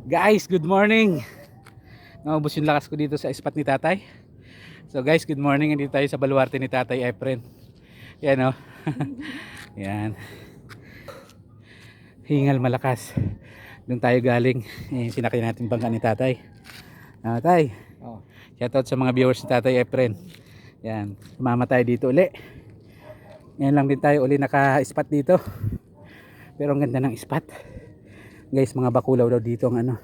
Guys, good morning. Naubos yung lakas ko dito sa spot ni tatay. So guys, good morning. Andito tayo sa baluarte ni tatay Efren. Yan o. Yan. Hingal malakas. Doon tayo galing. Sinakay natin bangka ni tatay. Tay, shoutout sa mga viewers ni tatay Efren. Yan. Sumama tayo dito uli. Ngayon lang din tayo uli naka-spot dito. Pero ang ganda ng spot. Guys, mga bakulaw daw dito ang ano.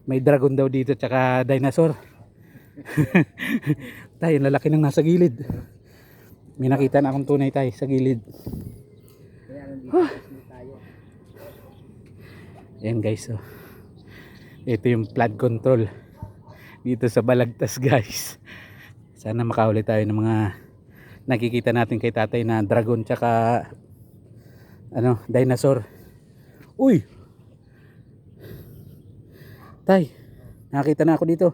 May dragon daw dito tsaka dinosaur. Tayo, lalaki nang nasa gilid. May nakita na akong tunay tayo sa gilid. Ayan guys, so ito yung flood control dito sa Balagtas guys. Sana makahuli tayo ng mga nakikita natin kay tatay na dragon tsaka ano, dinosaur. Uy! Tay, nakakita na ako dito.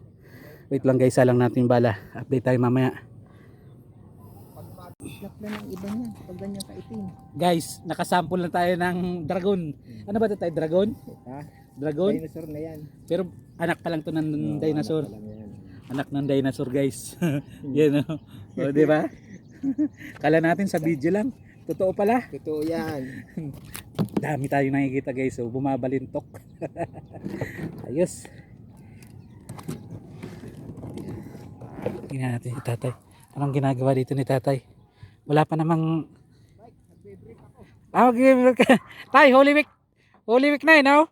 Wait lang guys, salang natin yung bala. Update tayo mamaya. Islap na ng iba niya pag ganyan kaitim. Guys, nakasample na tayo ng dragon. Ano ba ito tayo? Dragon? Ha? Dragon? Dinosaur na yan. Pero anak pa lang to ng dinosaur. Anak pa lang yan. Anak ng dinosaur guys. Yan o. O diba? Kala natin sa video lang. Totoo pala. Totoo yan. Dami tayong nakikita guys. So bumabalintok. Ayos. Tingnan natin si tatay. Anong ginagawa dito ni tatay? Wala pa namang... okay. Tay, Holy Week. Holy Week na eh, no?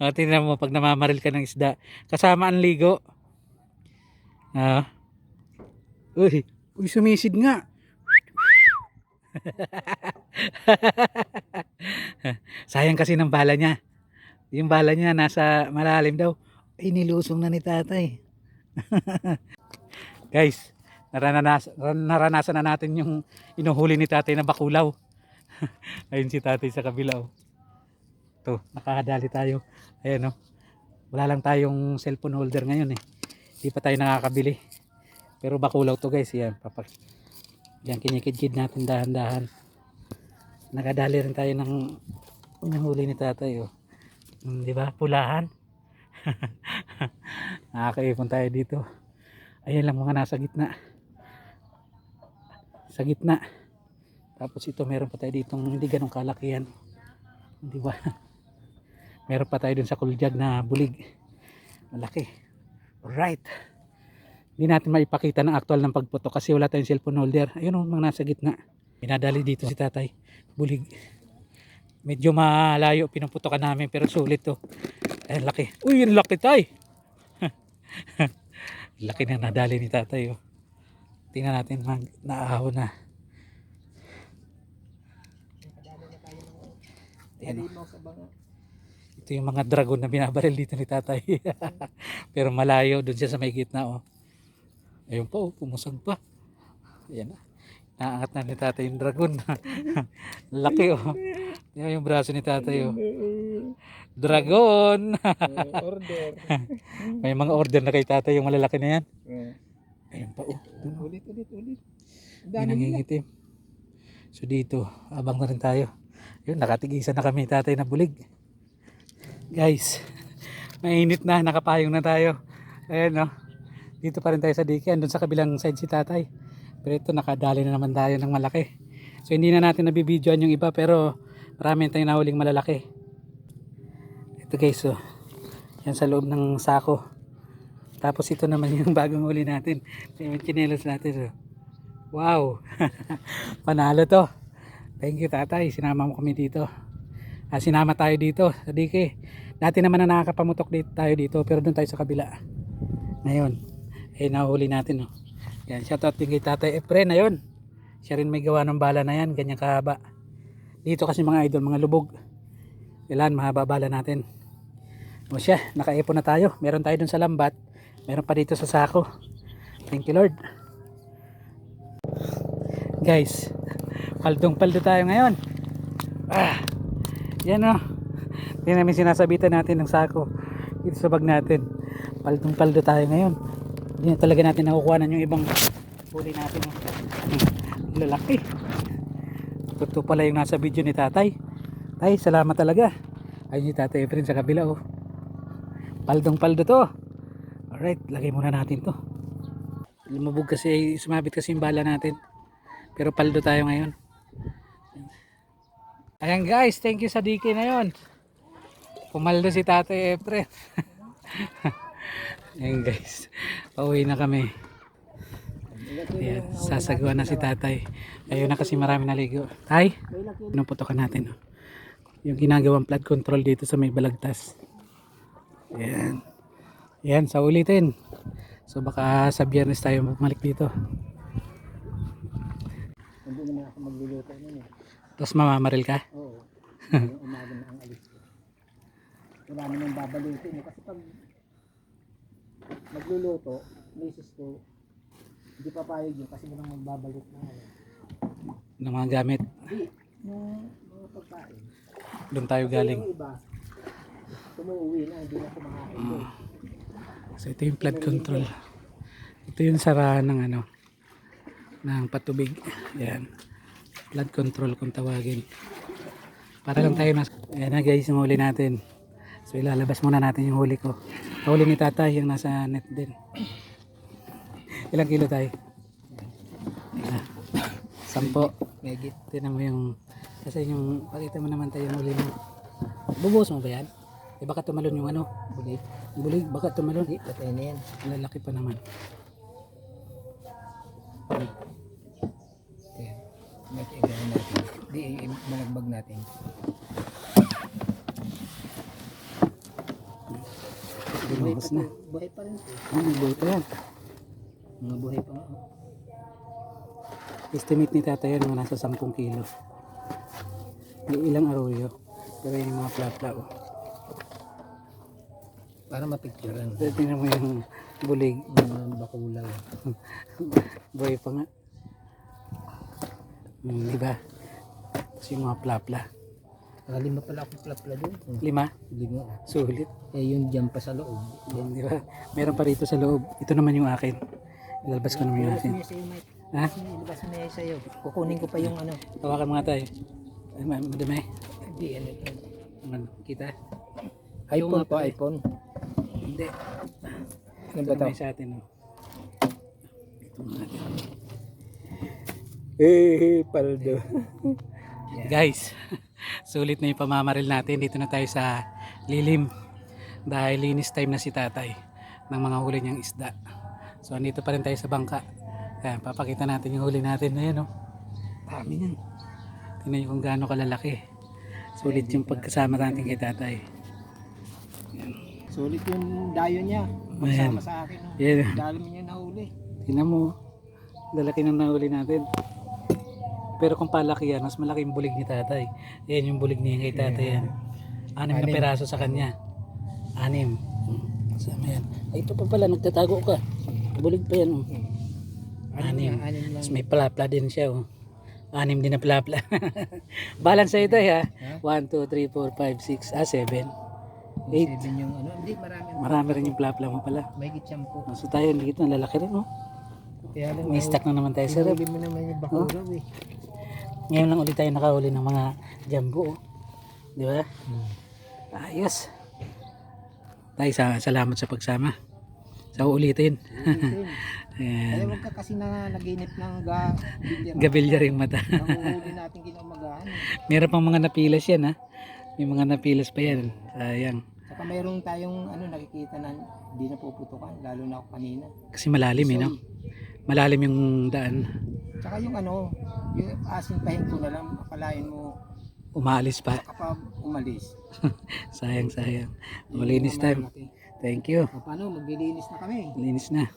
O, tingnan mo pag namamaril ka ng isda. Kasama ang ligo. Uy, sumisid nga. Sayang kasi ng bala niya. Yung bala niya nasa malalim daw. Ay, nilusong na ni tatay. Guys, naranasan na natin yung inuhuli ni tatay na bakulaw. Ayun si tatay sa kabila. Oh. Ito, nakakadali tayo. Ayan oh. Wala lang tayong cellphone holder ngayon eh. Hindi pa tayo nakakabili. Pero bakulaw to guys. Yan, yan kinikid-kid natin dahan-dahan. Nakadali rin tayo ng inuhuli ni tatay. Oh. Di ba? Pulahan. Nakakaipon tayo dito. Ayan lang mga nasa gitna. Sa gitna. Tapos ito meron pa tayo ditong hindi ganong kalakihan. Di ba? Meron pa tayo dun sa kuljag na bulig. Malaki. Alright. Hindi natin maipakita ng actual ng pagputok kasi wala tayong cellphone holder. Ayun o, mga nasa gitna. Pinadali dito si tatay. Bulig. Medyo malayo pinuputokan namin pero sulit to. Ayan, laki. Uy, yung laki tay. Laki na nadali ni tatay. Oh. Tingnan natin, naahon na. Ayan, oh. Ito yung mga dragon na binabaril dito ni tatay. Pero malayo dun siya sa may gitna. Oh. Ayun pa, oh, pumusag pa. Ayan na. Naangat na ni tatay yung dragon. Laki oh. Yan yung braso ni tatay oh. Dragon. Order. May mga order na kay tatay yung malalaki na yan. Ayun pa oh. Ulit. May nangingitim. So dito, abang na rin tayo. Yun, nakatigisan na kami tatay na bulig. Guys, mainit na, nakapayong na tayo. Ayan oh. Dito pa rin tayo sa dike. Andun sa kabilang side si tatay. Pero ito, nakadali na naman tayo ng malaki. So hindi na natin nabibidyoan yung iba pero marami tayong nahuling malalaki. Ito guys, so yan sa loob ng sako. Tapos ito naman yung bagong huli natin. Yung chinelos natin. So. Wow. Panalo to. Thank you tatay. Sinama mo kami dito. Sinama tayo dito sa dike. Dati naman na nakakapamutok dito, tayo dito pero doon tayo sa kabila. Ngayon, nahuli natin. Oh. Yan, shoutout din kay tatay Efren. Ayun. Siya rin may gawa ng bala na yan. Ganyan kahaba. Dito kasi mga idol, mga lubog. Ilan, mahaba bala natin. O siya, nakaipon na tayo. Meron tayo dun sa lambat. Meron pa dito sa sako. Thank you Lord. Guys, paldong-paldo tayo ngayon. Yan o. Yan namin sinasabitan natin ng sako. Dito sa bag natin. Paldong-paldo tayo ngayon. Hindi na talaga natin nakukuhanan yung ibang huli natin. Lalaki. Ito pala yung nasa video ni tatay. Tay, salamat talaga. Ayun yung Tatay Efren sa kabila oh. Paldong paldo to. Alright, lagay muna natin to. Lumubog kasi, sumabit kasi yung bala natin. Pero paldo tayo ngayon. Ayan guys, thank you sa DK na yon. Pumaldo si Tatay Efren. Ayan guys, pauwi na kami. Ayan, sasagawa na si Tatay. Ayun na kasi marami naligo. Tay, pinuputokan natin oh. Yung ginagawang flood control dito sa may balagtas. Ayan. Ayan, sa ulitin. So baka sa Biyernes tayo bumalik dito. Hindi naman ako magluluto nun eh. Tapos mamamaril ka? Oo. Yung umaga na ang alis ko. Wala naman babalutin eh. Kasi pag magluluto, misis ko, hindi papayag yun kasi walang magbabalut na ano. Ng mga gamit. Hindi, ng mga pagkain. Doon tayo galing. Yung iba, tumuuwi na, hindi na kumakain doon. So ito yung flood control. Ito yung sarahan ng ano, ng patubig. Ayan. Flood control kung tawagin. Para lang tayo ayan na guys, yung huli natin. So ilalabas muna natin yung huli ko. Huli ni Tatay yung nasa net din. Ilang kilo tayo? 10. Megit. Tinan mo yung, kasi yung, pakita mo naman tayo yung huli mo. Bubuhos mo ba yan? Eh baka tumalon yung ano? Bulit. Bulig, baka tumalon. Hindi, patay na yan. Lalaki pa naman. Ayan. Mag-igawin natin. Di, malagbag natin. Lumabas na. Buhay pa rin. May buhay pa yan. Mga buhay pa nga. Estimate ni Tatay yan mga nasa 10 kilo. May ilang arroyo. Pero yung mga plapla oh. Para mapicturean. So, tingnan mo yung bulig. Mga bakulaw. Buhay pa nga. Diba? Tapos yung mga plapla. Lima pala akong plapla doon. 5. Lima. Sulit. Eh yun dyan pa sa loob. Yan, di ba? Meron pa rito sa loob. Ito naman yung akin. Ilalabas ko naman yung akin. Ilabas mo sa'yo, Mike. Ha? Ilabas mo na yan sa'yo. Kukunin ko pa yung ano. Tawakan mga tayo. Ay, madami. Hindi, ano ito. Ano, kita? iPhone nga pa, pala eh. iPhone. Hindi. Ano Ito ba ito? naman sa atin. Oh. Ito mga atin. Paldo. Guys, sulit na yung pamamaril natin. Dito na tayo sa lilim. Dahil linis time na si Tatay ng mga huli niyang isda. So, andito pa rin tayo sa bangka. Ayan, papakita natin yung huli natin. Ayan, oh. Dami yan. Tingnan nyo kung gaano kalalaki. Sulit yung pagkasama natin kay Tatay. Sulit yung dayo niya. Magsama sa akin. No? Ayan. Dami niya nahuli. Tingnan mo. Lalaki ng nahuli natin. Pero kung palaki yan, mas malaki yung bulig ni Tatay. Ayan yung bulig niya kay Tatay. Yan. 6 na peraso sa kanya. 6. Sama yan. Ay, ito pa pala, nagtatago ka. Bulig pa yan. 6. Tapos may plapla din siya. 6 din na plapla. Balance sa ito ha. 1, 2, 3, 4, 5, 6, 7. 8. 7 yung ano. Hindi, marami. Marami rin yung plapla mo pala. May gitsampo. So tayo dito, lalaki rin. Oh. Kaya lang, May stock na naman tayo sa rep. Hinuli mo naman yung bakuraw eh. Ngayon lang ulit tayo nakahuli ng mga jumbo. Oh. Di ba? Ayos. Tayo, salamat sa pagsama. Sa ulitin. Kaya Ayan. wag ka kasi na naginip ng Gabilya ring mata. Nanguhuli natin kinamagahan. Meron pang mga napilas yan ha. May mga napilas pa yan. Sayang. Saka mayroon tayong ano nakikita na hindi na puputukan. Lalo na ako kanina. Kasi malalim eh no? Malalim yung daan. Tsaka yung ano, yung asin pahin ko na lang, akalain mo Umaalis pa. kapag umalis. Sayang. Malinis time. Thank you. O, paano, maglilinis na kami. Linis na.